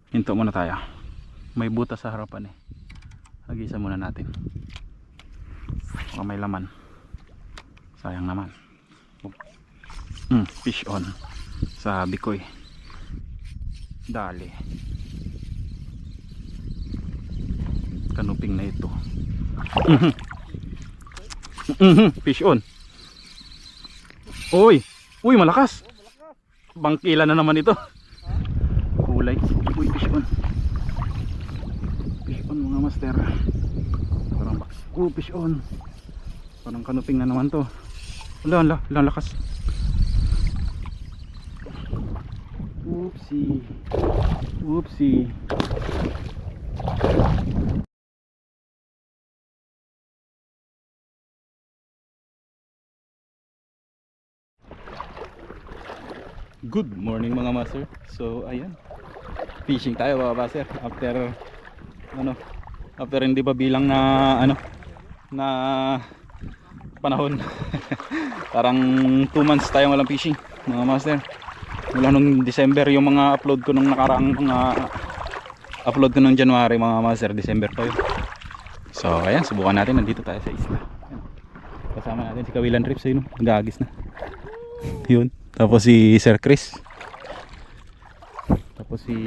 Hinto muna tayo. May butas sa harapan eh. Hagisan muna natin. Baka may laman. Sayang naman. Fish on. Sabi ko eh. Dali. Kanuping na ito. Fish on. Uy! Uy, malakas! Bangkila na naman ito. Kulay. Uy, fish on. Fish on mga master. Parang fish on. Parang kanuping na naman to. Wala, lakas. Oopsie. Good morning mga master. So ayan, fishing tayo mga master. After hindi ba bilang na na panahon. Parang 2 months tayo walang fishing mga master. Mula nung December yung mga upload ko nung nakaraang upload ko nung January mga master, December pa yun. So ayan, subukan natin, nandito tayo sa isla. Ayan. Kasama natin si Kawilan Rips, ayun, nag-aagis na. Yun. Tapos si Sir Chris. Tapos si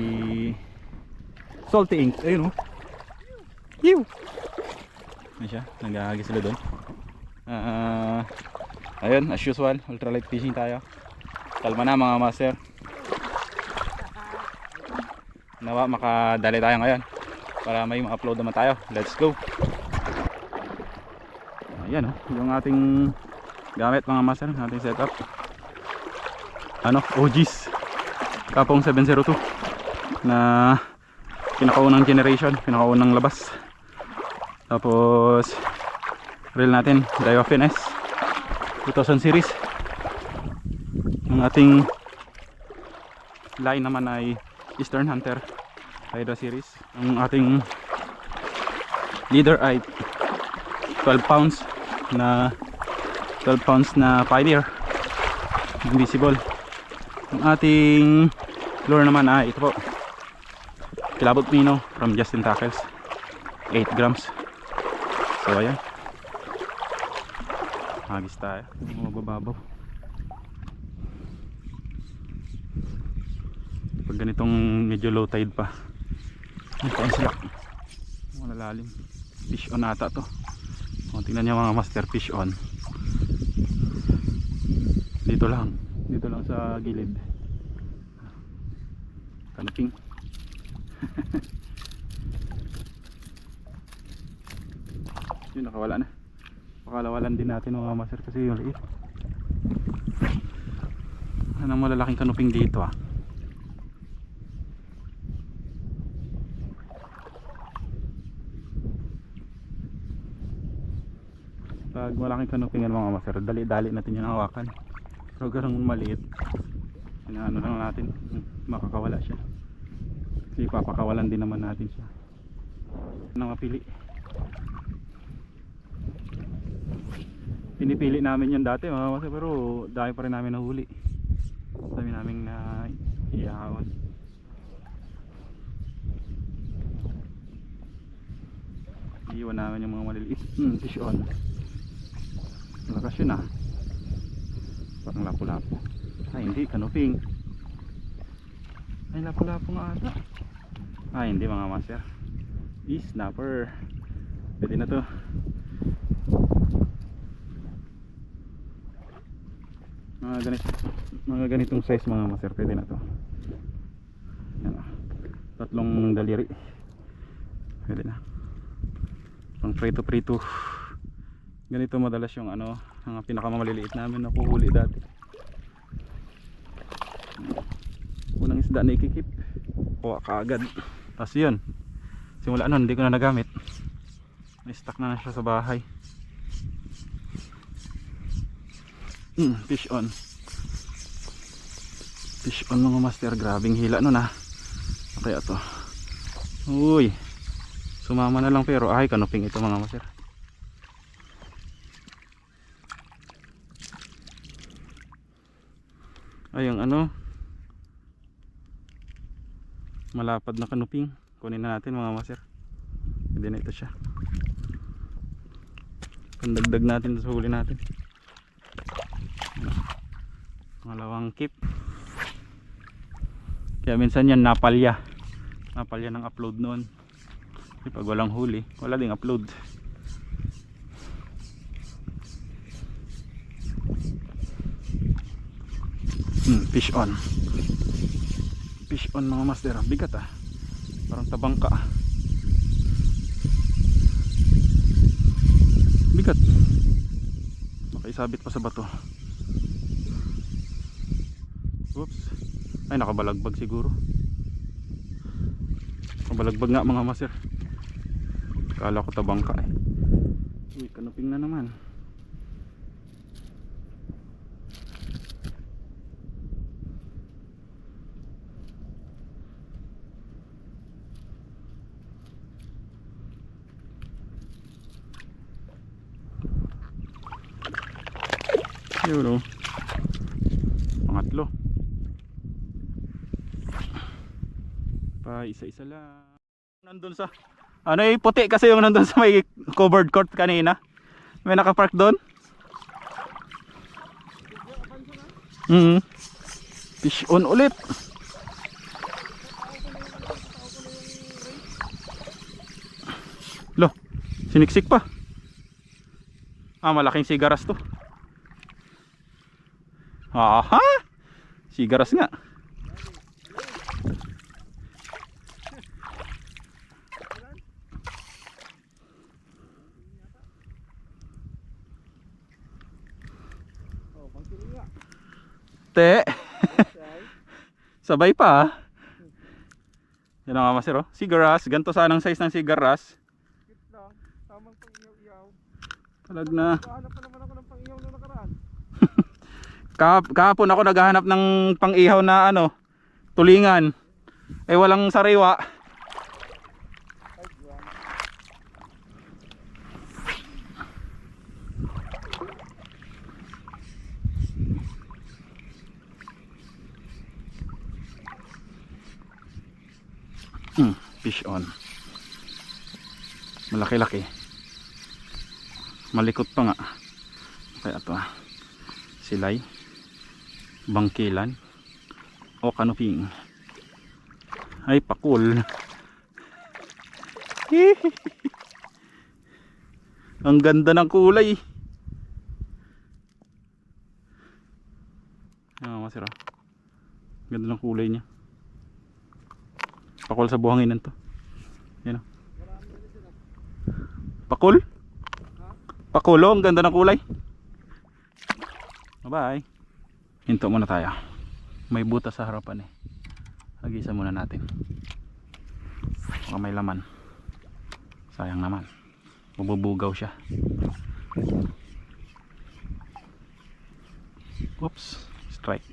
Salty Ink, ayun oh. Yew. Ano siya, nag-aagis sila doon. Ayun, as usual, ultralight fishing tayo. Kalma na mga master. Nawa makadali tayo ngayon para may ma-upload naman tayo. Let's go. Ayan oh, yung ating gamit mga master, ating setup. OGs Kapong 702 na pinakaunang generation, pinakaunang labas. Tapos reel natin Daiwa Finesse 2000 series. Ang ating line naman ay Eastern Hunter Hydra series. Ang ating leader ay 12 pounds na Pioneer Invisible. Ang ating lure naman ay ito po, Kilabot Mino from Justin Tackles, 8 grams. So ayan, hagis tayo, mabababaw. Pag ganitong medyo low tide pa, sila malalalim. Fish on ata to. Tingnan nyo mga master, fish on. Dito lang sa gilid. Kanuping. Yun, nakawala na. Pakalawalan din natin mga master kasi yung liit. Anong malalaking kanuping dito ah. Pag malaking kanupingan mga master, dali-dali natin yung hawakan. Pero ganun maliit, ano lang natin, makakawala siya. Kasi papakawalan din naman natin siya. Nang mapili. Pinipili namin yan dati mga master, pero dami pa rin namin nahuli. Dami namin na iyahawan. Iiwan namin yung mga maliliit. Fish on. Malakas yun ah. Parang lapu-lapu. Ay hindi, kanuping. Ay lapu-lapu nga ata. Ay hindi mga master, snapper. Pwede na to. Mga ganitong size mga master, pwede na to. Yan ah. 3 daliri. Pwede na. Pang prito. Ganito madalas yung ang pinakamaliliit namin nakuhuli dati. Unang isda na ikikip, kuha kaagad. Tapos yun, simula nun hindi ko na nagamit. May stock na siya sa bahay. Fish on mga master. Grabing hila nun ah. Kaya to, uy, sumama na lang pero ay kanuping ito mga master. Ay yung malapad na kanuping. Kunin na natin mga master. Hindi na ito siya. Pandagdag natin sa huli natin. Malawang kip. Kaya minsan yan napalya ng upload noon. Pag walang huli, wala ding upload. Fish on. Fish on mga master. Bigat ah. Parang tabangka ah. Bigat. Nakaisabit pa sa bato. Oops. Ay, nakabalagbag siguro. Nakabalagbag nga mga master. Kala ko tabangka eh. Uy, kanuping na naman. Yun o. Pangatlo. Pa isa-isa lang. Nandun sa ano eh, puti kasi yung nandun sa may covered court kanina. May nakapark doon. Fish on ulit. Lo, siniksik pa. Malaking sigaras to. Aha! Sigaras nga. Te. Sabay pa. Yan ang master oh. Sigaras. Ganito sanang size ng sigaras. Tamang pang-iyaw-iyaw. Talag na. Naghahanap pa naman ako ng pang-iyaw na nakaraan. Kahapon ako naghahanap ng pang-ihaw na ano, tulingan. Eh walang sariwa. Fish on. Malaki-laki. Malikot pa nga. Kaya ito silay, bangkilan o kanuping. Ay pakul. Ang ganda ng kulay. Masira. Ganda ng kulay niya. Pakul sa buhangin to. Yan o. Pakul? Pakulo, ang ganda ng kulay. Bye. Hinto muna tayo. May butas sa harapan eh. Hagisan muna natin. Baka may laman. Sayang naman. Mabubugaw siya. Oops. Strike.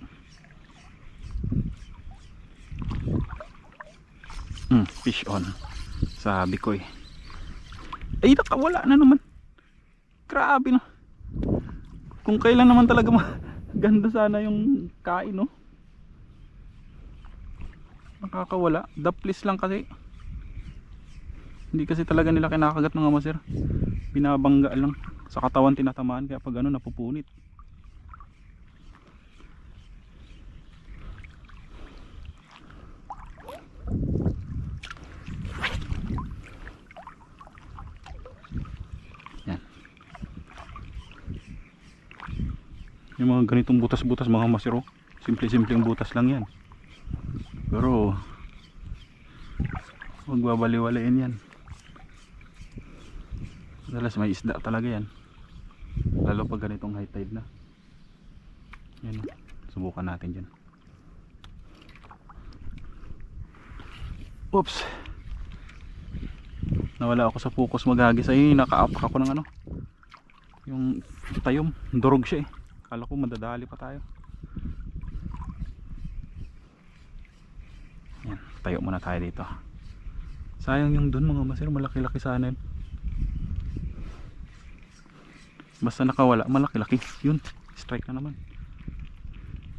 Fish on. Sabi ko eh. Ay, nakawala na naman. Grabe na. Kung kailan naman talaga ganda sana yung kain no. Nakakawala. Daplis lang kasi. Hindi kasi talaga nila kinakagat ng mga sir. Binabangga lang. Sa katawan tinatamaan. Kaya pag ano napupunit. Yung mga ganitong butas-butas mga masiro, simple-simpleng butas lang yan, pero magbabaliwalain yan. Madalas may isda talaga yan, lalo pag ganitong high tide na. Yan, subukan natin dyan. Oops, nawala ako sa focus maghagis. Ay, nakaapak ako ng ano, yung tayom, durog siya eh. Kala ko madadali pa tayo. Yan, tayo muna tayo dito. Sayang yung dun mga masir, malaki-laki sana yun. Basta nakawala, malaki-laki. Yun, strike na naman.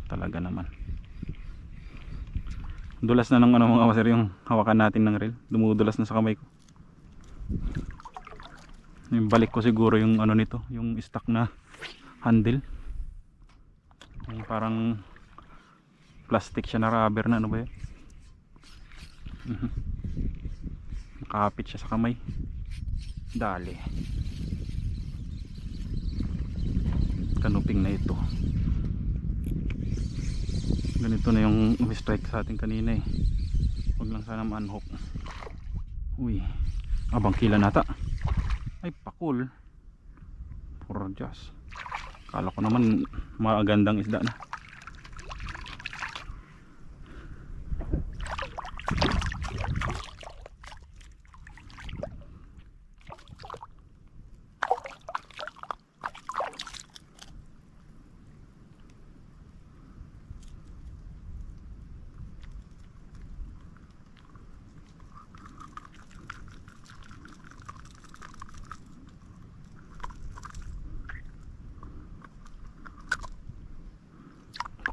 Talaga naman. Dulas na ng ano mga master yung hawakan natin ng reel. Dumudulas na sa kamay ko. Yung balik ko siguro yung ano nito, yung stock na handle. Yung parang plastic siya na rubber na ano ba yun? Nakapit siya sa kamay. Dali. Kanuping na ito. Ganito na yung strike sa atin kanina eh. Huwag lang sana ma-unhook. Uy, bangkila nata. Ay pakul. Puro Diyos. Kala ko naman magandang isda na.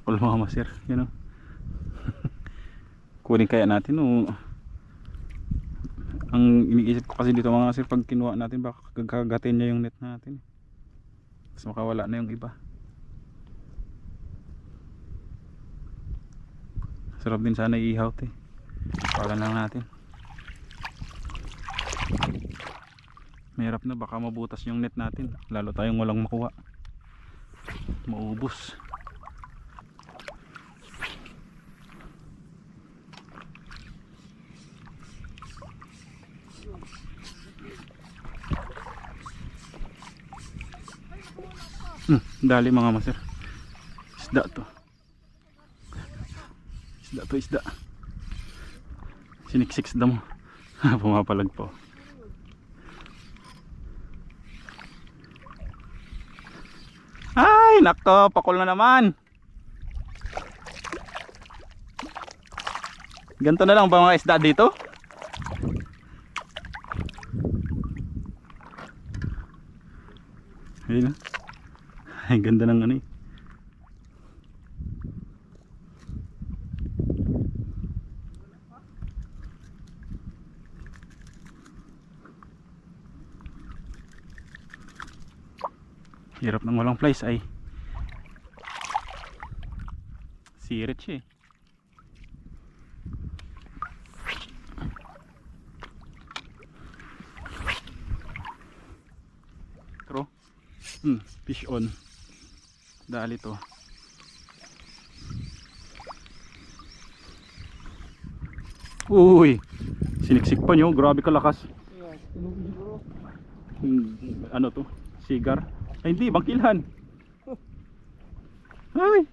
Pakul mga master. Yan o. Kunin kaya natin o. Ang iniisip ko kasi dito mga master, pag kinuha natin baka kagagatin niya yung net natin. Tapos makawala na yung iba. Sarap din sana iihaw eh. Pagan lang natin. Mahirap na, baka mabutas yung net natin. Lalo tayong walang makuha. Maubos. Dali mga master. Isda to. Isda to, isda. Siniksik sa damo. Pumapalag po. Ay nako, pakul na naman. Ganto na lang ba mga isda dito? Ayun. Ay ganda ng ano eh. Hirap ng walang flies ay. Sirit siya eh. Pero fish on. Dali to. Uy, siniksik pa nyo, grabe kalakas. Ano to? Sigar? Ay hindi, bangkilhan. Ay.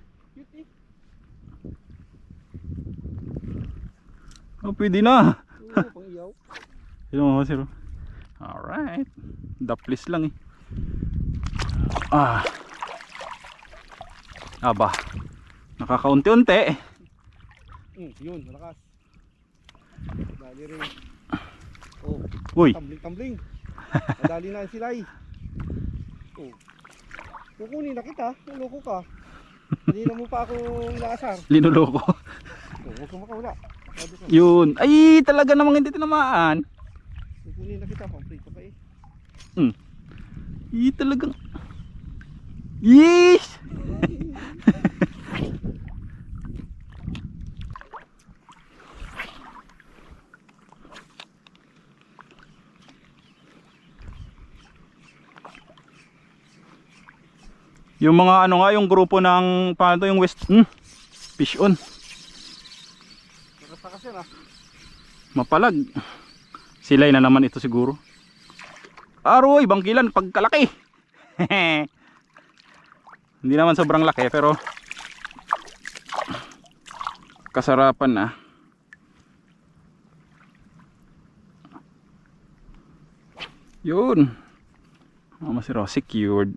Oh, pwede na. Pang iyaw. Sino mo sir? Alright. Daplis lang eh. Aba. Nakakaunti-unti. Yun, malakas. Dali rin. Oh, Uy. tumbling. Madali na sila eh. Oh. Kukunin na kita, naloko ka. Hindi na mo pa ako inaasar. Linuloko. Oh, huwag kang makawala. Yun. Ay, talaga namang hindi tinamaan. Kukunin na kita, pang-prito ka eh. Ay, talagang. Yes! Yung mga ano nga, yung grupo ng paano to, yung West fish on. Nakasakas yan ah. Mapalag. Silay na naman ito siguro. Aroy, bangkilan pagkalaki. Hindi naman sobrang laki pero kasarapan na. Yun. Masiro, secured.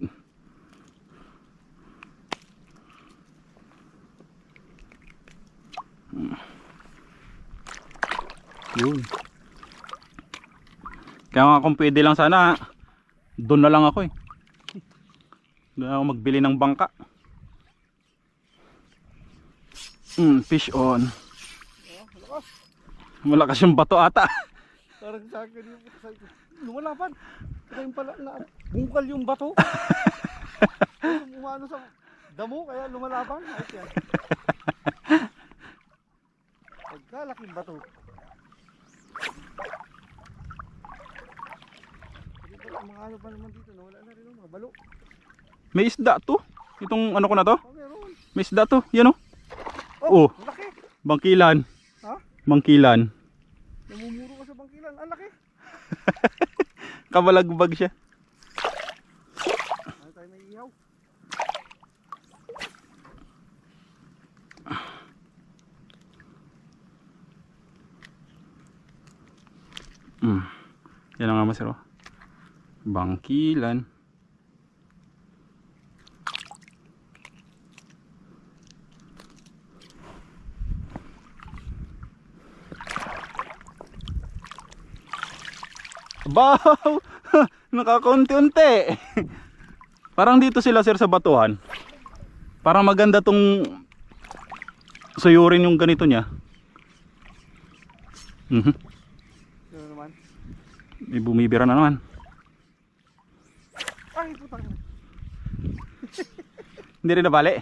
Yun. Kaya nga kung pwede lang sana, doon na lang ako eh. Doon ako magbili ng bangka. Fish on. Malakas yung bato ata. Parang sa akin yung sabi ko, lumalaban. Kaya yung pala na bungkal yung bato. Umano sa damo kaya lumalaban. Ayos yan. Pagkalaking bato. Mga ano pa naman dito, wala na rin mga balo. May isda to. Itong ano ko na to? Oh, meron. May isda to. Yan oh. Oh. Laki. Bangkilan. Ha? Bangkilan. Namumuro ka sa bangkilan. Ang laki. Kabalagbag siya. Ano tayo may ihaw? Yan ang nga masero. Bangkilan. Wow! Nakakunti-unti. Parang dito sila sir sa batuhan. Parang maganda tong suyurin yung ganito niya. Ano naman? May bumibira na naman. Ay, putang. Hindi rin nabali.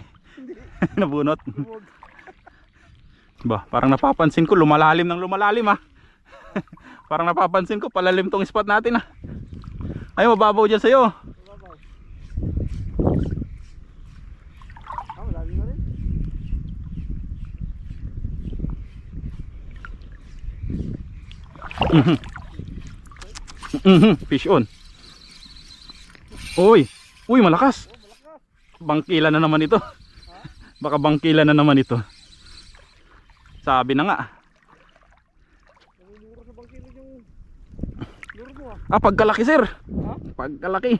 Nabunot. Ba, parang napapansin ko lumalalim ng lumalalim ah. Parang napapansin ko palalim tong spot natin ah. Ay, mababaw dyan sa'yo. Malalim na rin. Fish on. Uy, uy malakas. Bangkilan na naman ito. Baka bangkilan na naman ito. Sabi na nga. Namumuro sa bangkilan yung lure mo ah. Ah, pagkalaki sir. Ha? Pagkalaki.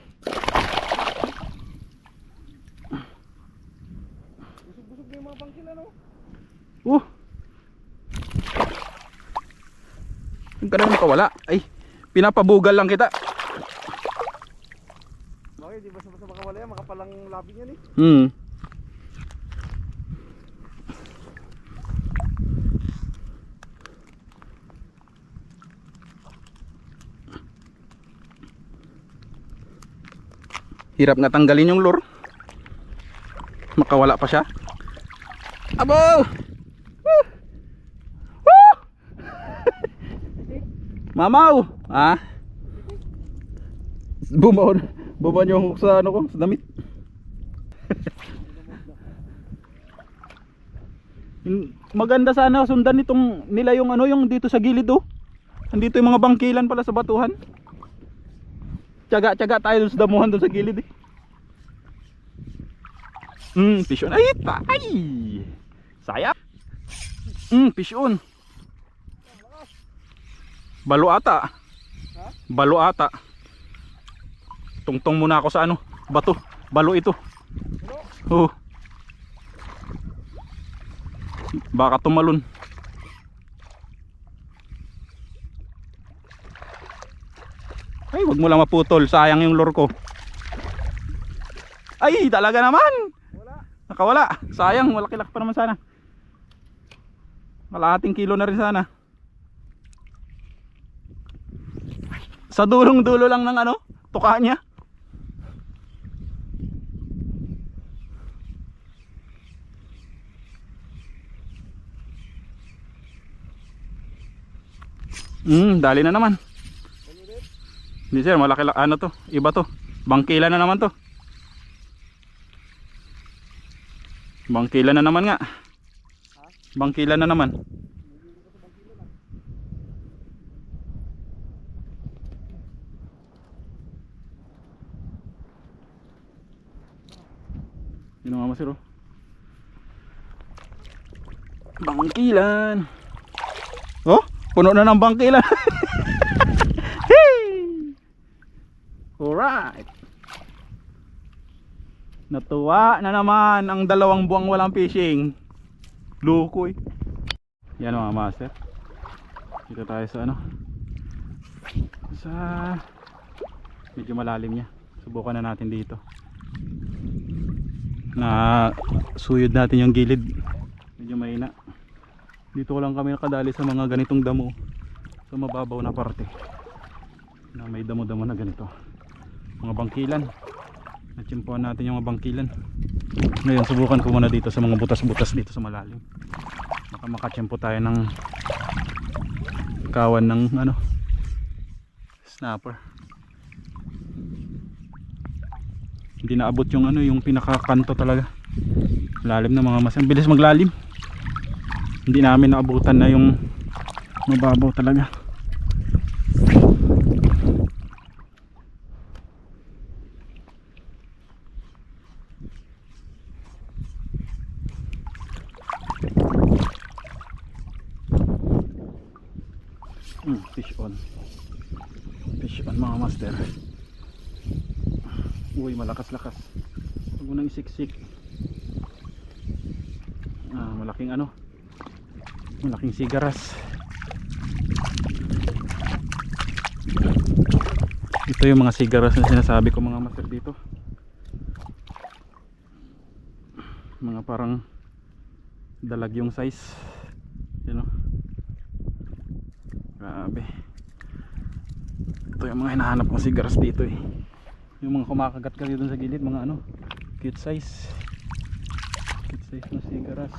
Busog-busog na yung mga bangkilan oh. Yung ka naman nakawala. Ay, pinapabugal lang kita. Bakit di ba sa makawala yan? Makapalang labi yan eh. Hirap nga tanggalin yung lure. Makawala pa siya. Abo! Woo! Woo! Mamaw! Ah? Bumaw yung hook sa ano ko, sa damit. Maganda sana sundan nitong nila yung ano, yung dito sa gilid oh. Andito yung mga bangkilan pala sa batuhan. Tiyaga-tiyaga tayo sa damuhan doon sa gilid eh. Fish on. Ay, tay! Sayap! Fish on. Balo ata. Balo ata. Tungtong muna ako sa ano, bato. Balo ito. Oh. Baka tumalon. Ay, wag mo lang maputol, sayang yung lure ko. Ay, talaga naman. Wala. Nakawala. Sayang, malaki-laki pa naman sana. Kalahating kilo na rin sana. Sa dulong-dulo lang ng ano, tuka niya. Dali na naman. Hindi sir, malaki ano to, iba to. Bangkilan na naman to. Bangkilan na naman nga. Bangkilan na naman. Yun nga masiro. Bangkilan. Oh, puno na ng bangkilan. Alright. Natuwa na naman ang 2 buwang walang fishing. Lukoy. Yan mga master. Dito tayo sa ano, sa medyo malalim niya. Subukan na natin dito. Na suyod natin yung gilid. Medyo mahina. Dito lang kami nakadali sa mga ganitong damo, sa mababaw na parte na may damo-damo na ganito, mga bangkilan. Natsimpuan natin yung mga bangkilan. Ngayon subukan ko muna dito sa mga butas-butas dito sa malalim, baka makatsimpo tayo ng kawan ng ano, snapper. Hindi naabot yung ano, yung pinakakanto talaga. Lalim na mga mas, ang bilis maglalim. Hindi namin naabutan na yung mababaw talaga. Fish on. Fish on mga master. Uy, malakas-lakas. Huwag mo nang isiksik. Malaking ano, malaking sigaras. Ito yung mga sigaras na sinasabi ko mga master dito. Mga parang dalagyong size. You know? Grabe. Ito yung mga hinahanap kong sigaras dito eh. Yung mga kumakagat kasi dun sa gilid, mga ano, cute size. Cute size na sigaras.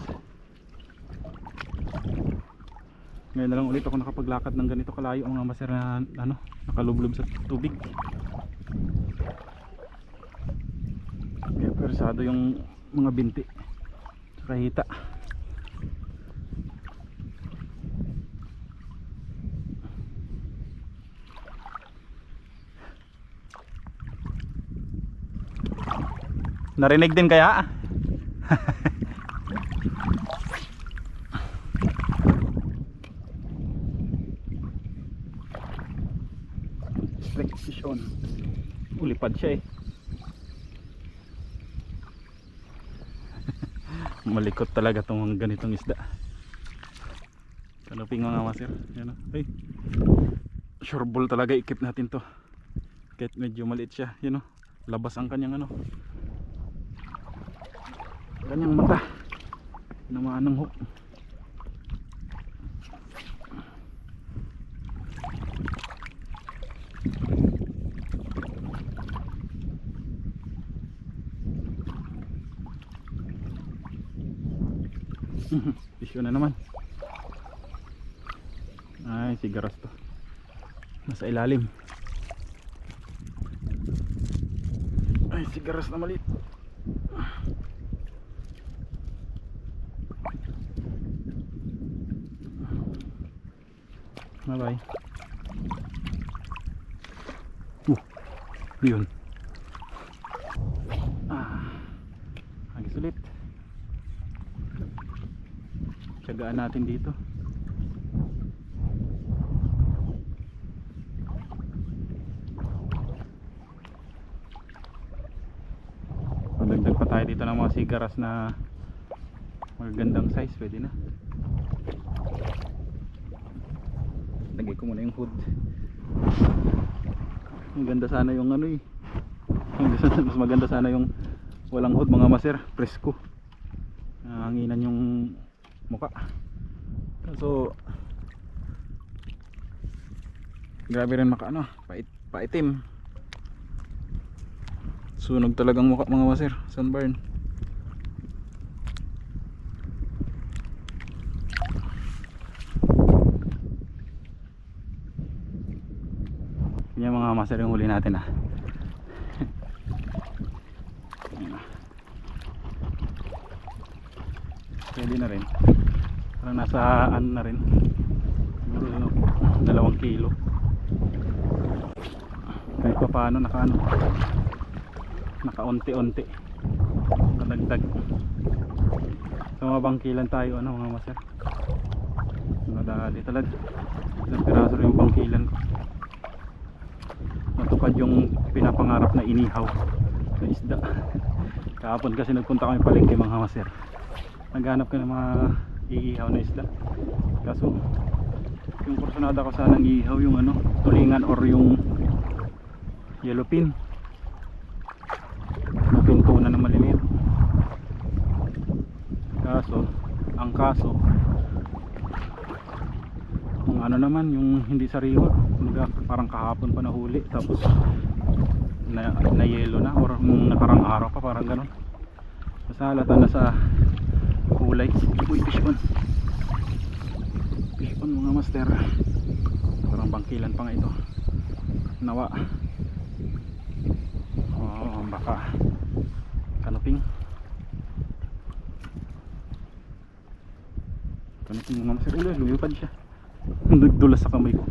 Ngayon na lang ulit ako nakapaglakad ng ganito kalayo mga master na ano, nakalublob sa tubig. Kaya persado yung mga binti tsaka hita. Narinig din kaya? Fish on. Ulipad siya eh. Malikot talaga tong ganitong isda. Kanuping mga master. Yan o. Ay. Sureball talaga ikip natin to. Kahit medyo maliit siya. Yan o. Labas ang kanyang ano, kanyang mata. Namaan ng hook. Isyo na naman. Ay, sigaras to. Nasa ilalim. Ay, sigaras na maliit. Bye-bye. Yun. Agis ulit. Tiyagaan natin dito. Pagdagdag pa tayo dito ng mga sigaras na magagandang size, pwede na. Lagay ko muna yung hood. Maganda sana yung ano eh. Mas maganda sana yung walang hood mga master, presko. Hanginan yung muka. So grabe rin maka ano, paitim. Sunog talagang muka mga master, sunburn. Yan mga master yung huli natin pwede na rin, parang nasa ano na rin, siguro 2 kilo kahit pa paano, nakaunti-unti nakadagdag. Sa mga bangkilan tayo ano mga master, madali talaga. Ilang piraso rin yung bangkilan ko. Natupad yung pinapangarap na inihaw na isda. Kahapon kasi nagpunta kami palengke mga master, naghanap ka ng mga iihaw na isda. Kaso yung porsyonada ko sanang iihaw yung ano, tulingan or yung yellowfin na tuna na maliliit. Kaso ano naman, yung hindi sariwa. Parang kahapon pa nahuli tapos na yellow na, or nakarang araw pa, parang ganun. Basta halata na sa kulay. Uy, fish on mga master. Parang bangkilan pa nga ito. Nawa. Oh, baka kanuping mga master. Ulo, lumipad siya. Nagdulas sa kamay ko.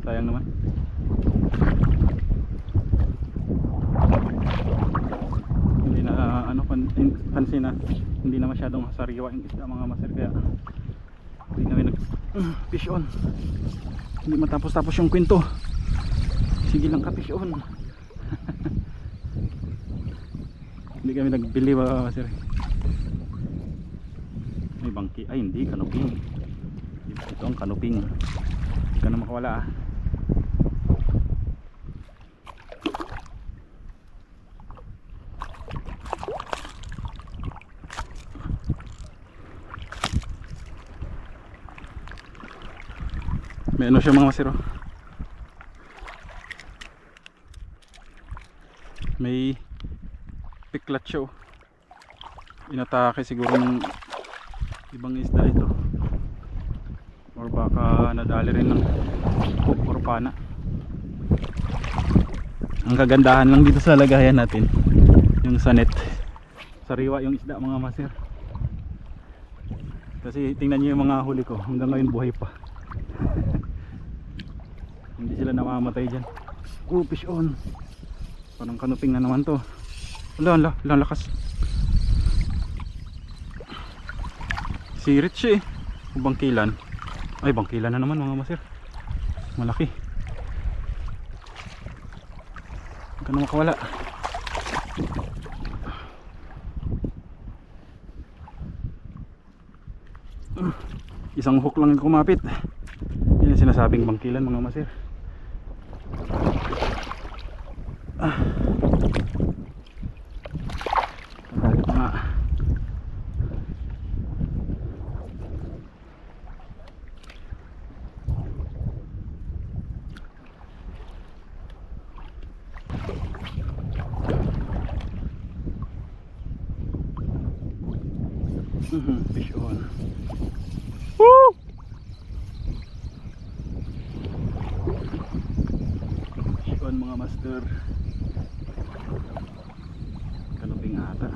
Sayang naman. Hindi na pansin na hindi na masyadong sariwa yung isda mga master, kaya hindi kami nag fish on. Hindi matapos-tapos yung kwento. Sige lang ka, fish on. Hindi kami nagbili mga master. May bangki, ay hindi, kanuping. Ito ang kanuping. Hindi ka na makawala ah. May ano siya mga masiro, may piklat siya oh. Inatake siguro ng ibang isda ito, or baka nadali rin ng hook or pana. Ang kagandahan lang dito sa lagayan natin, yung sa net, sariwa yung isda mga masir. Kasi tingnan nyo yung mga huli ko, hanggang ngayon buhay pa. Hindi sila namamatay dyan. Oh, fish on. Parang kanuping na naman to. Wala, lakas. Sirit siya eh. O bangkilan. Ay, bangkilan na naman mga masir. Malaki. Huwag ka na makawala. Isang hook lang kumapit. Yan ang sinasabing bangkilan mga masir. Nagalit na nga. Fish on. Woo! Fish on mga master. Kanuping ata.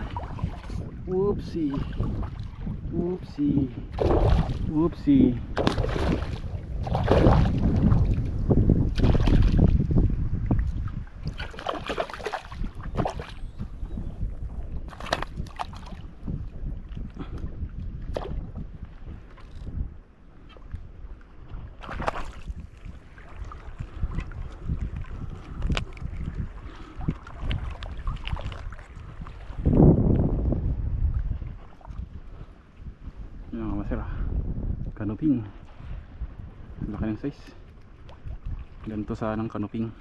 Whoopsie. Whoopsie. Whoopsie. Yan mga masira, kanuping. Laki ng size. Ganito sanang kanuping.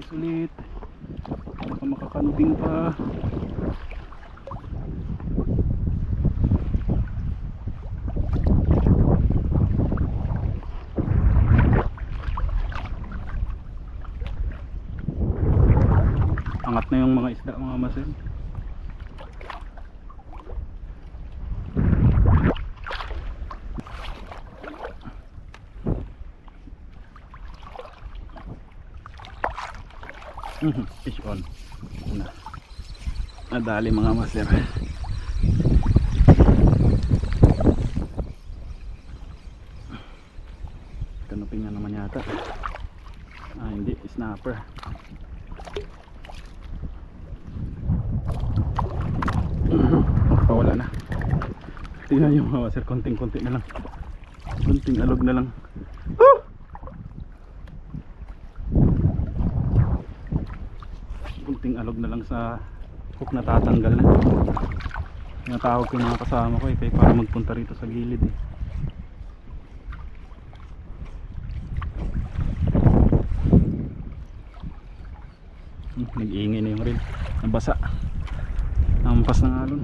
Sulit, baka makakanuping pa. Angat na yung mga isda mga masin. Fish on. Nadali mga master. Kanuping na naman yata. Ah, hindi, snapper. Pawala na. Tingnan nyo mga master, konting-konti na lang. Konting alog na lang. Kunting alog Analog na lang sa hook na tatanggal na. Tinatawag ko yung mga kasama ko kaya para magpunta rito sa gilid nag-iingay na yung reel, nabasa, nampas ng alon.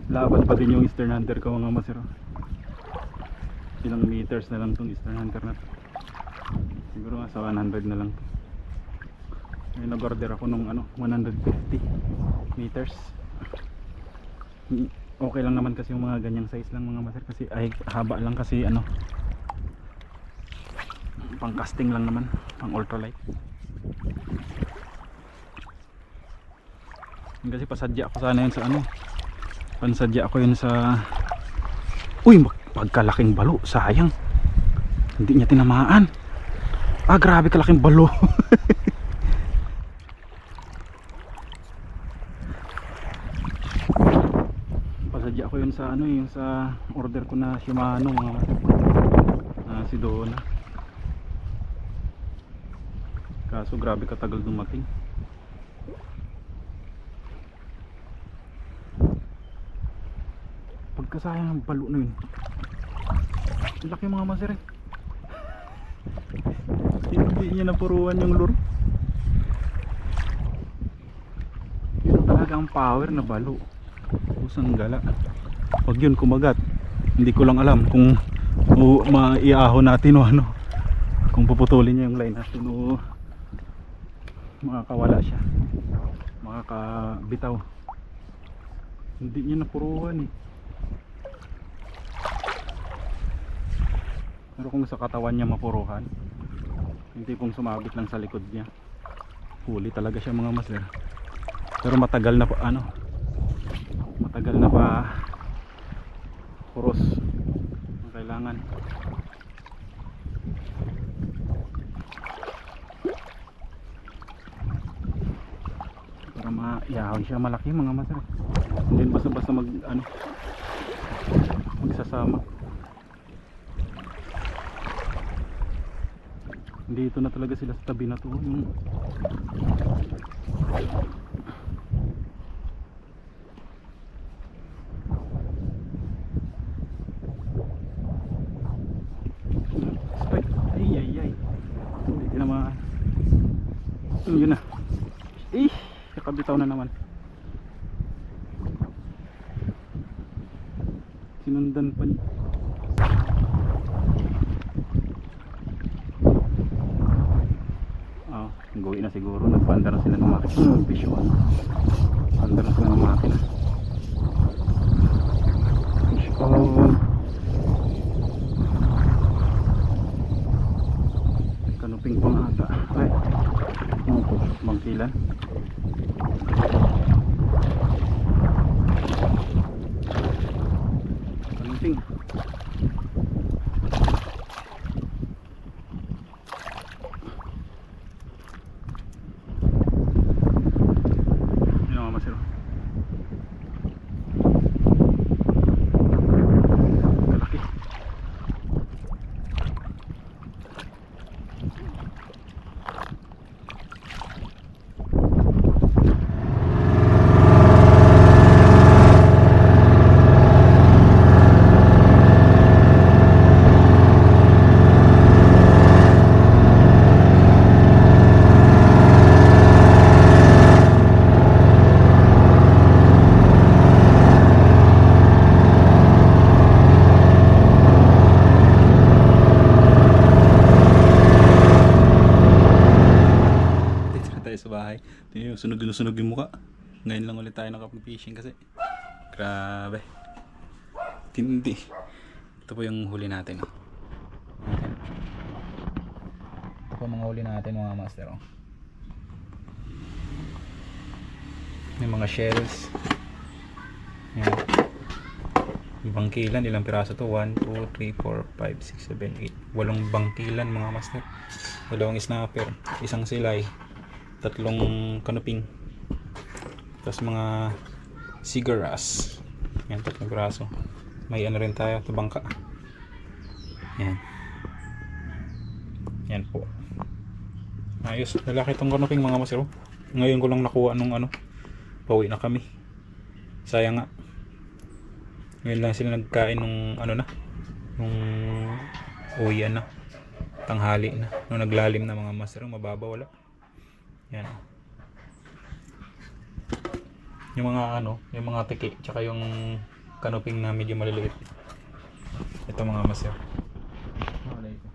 Laban pa din yung Eastern Hunter ko mga masero. Ilang meters na lang tong Eastern Hunter na to, siguro nga sa 100 na lang to. May nag-order ako nung 150 meters. Okay lang naman kasi yung mga ganyang size lang mga master, kasi ay haba lang kasi pang casting lang naman, pang ultralight. Kasi pasadya ako sana yun sa pansadya ako yun sa pagkalaking balo, sayang hindi niya tinamaan. Grabe kalaking balo. Pasadya ko yun sa yung sa order ko na Shimano mga si Dona. Kaso grabe katagal dumating. Pagkasayang ang balo na yun, laki mga maser. Hindi niya napuruan yung lure. Yun talaga ang power na balo, pusang gala. Pag yun kumagat, hindi ko lang alam kung maiahon natin o kung puputulin niya yung line natin o makakawala siya, makakabitaw. Hindi niya napuruan pero kung sa katawan niya mapuruhan, hindi pong sumabit lang sa likod niya, huli talaga siya mga master. Pero matagal na pa matagal na pa puros ang kailangan. Para maiyahon siya malaki mga master, hindi basta-basta magsasama. Dito na talaga sila sa tabi na to. Ay hindi naman. Yun na, nakabitaw na naman. Sinundan pa niya. Gawin na siguro, nagpaandar na sila ng makina. Visual, andar na sila ng makina. Visual kanuping pang ata. Ay, bangkilan. Kanuping. Sa bahay. Ito yung sunog yung mukha. Ngayon lang ulit tayo nakapag-fishing kasi grabe tindi. Ito po yung huli natin. Ito po mga huli natin mga master. May mga shells. Yan. Bangkilan, ilang piraso to? 1, 2, 3, 4, 5, 6, 7, 8. 8 bangkilan mga master. 2 snapper, 1 silay, 3 kanuping, tapos mga sigaras. Yan, 3 piraso. May rin tayo, tabangka. Yan. Yan po. Ayos, lalaki itong kanuping mga master. Oh. Ngayon ko lang nakuha nung ano, pauwi na kami. Sayang nga. Ngayon lang sila nagkain nung ano na, nung uwian na, tanghali na, nung naglalim na mga master. Mababa wala. Yan. Yung mga ano, yung mga tiki, tsaka yung kanuping na medyo maliliit. Ito mga master. Wala ito.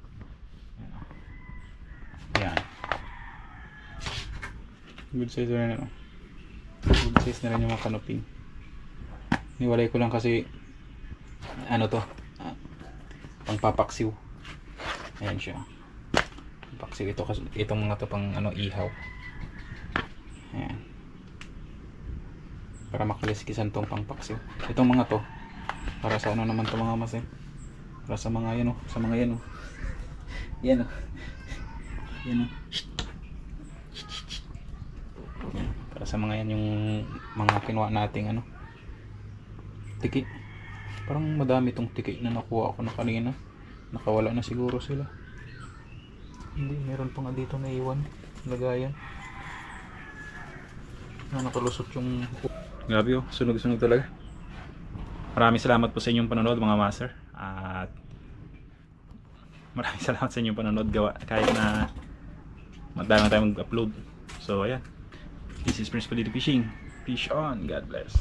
Yan. Good size na rin. Good size na rin yung mga kanuping. Niwalay ko lang kasi ano to, pangpapaksiw. Ayan siya. Paksiw ito kasi itong mga to pang ano ihaw. Ayan. Para makaliskisan tong pangpaksiw. Itong mga to para sa ano naman to mga masin. Para sa mga yan oh, sa mga yan oh. Yan oh. Yan oh. Para sa mga yan yung mga kinuha nating ano. Tiki. Parang madami tong tiki na nakuha ako na kanina. Nakawala na siguro sila. Hindi, meron pa nga dito na iwan. Lagayan. Na nakalusot yung... Grabe oh, sunog-sunog talaga. Maraming salamat po sa inyong panonood mga master. At maraming salamat sa inyong panonood gawa kahit na madami tayong mag-upload. So ayan. This is Prince Palito Fishing. Fish on. God bless.